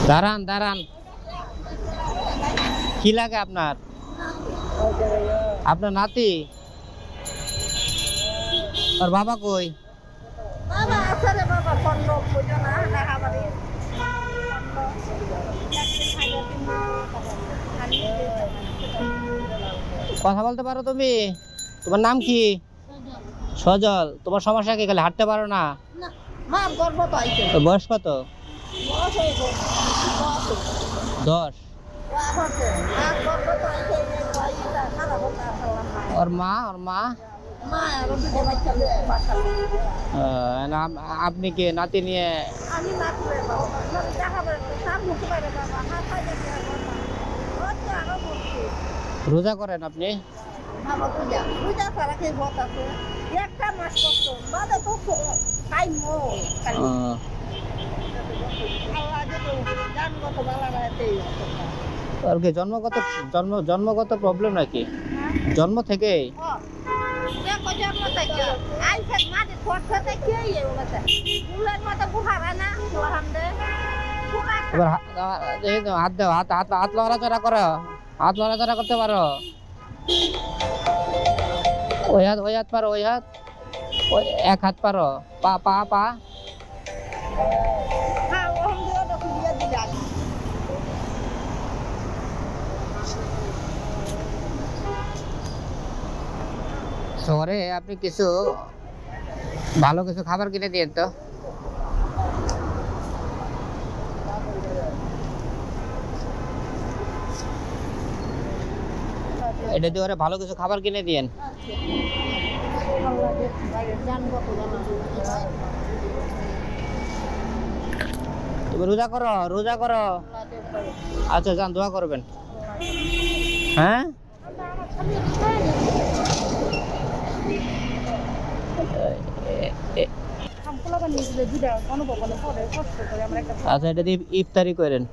দাঁড়ান দাঁড়ান, কি লাগে আপনার? আপনার নাতি? আর বাবা কই? কথা বলতে পারো তুমি? তোমার নাম কি? সজল। তোমার সমস্যা কি, খালি হাঁটতে পারো না? বয়স কত? 10। ওর মা? আপনি কি নাতি নিয়ে? রোজা করেন আপনি? আর কি জন্মগত প্রবলেম নাকি? জন্ম থেকে? হাত দাও, হাত লড়াচড়া করো, হাত লড়াচড়া করতে পারো? ওই হাত পারো? ওই হাত, এক হাত পারো? পা পা পা শহরে আপনি কিছু ভালো কিছু খাবার কিনে দিন তো। এটা দিয়ে ওরা ভালো কিছু খাবার কিনে দিন। তুমি রোজা করো? রোজা করো? আচ্ছা যান, দোয়া করবেন। হ্যাঁ, আচ্ছা এটা দিয়ে ইফতারি করেন।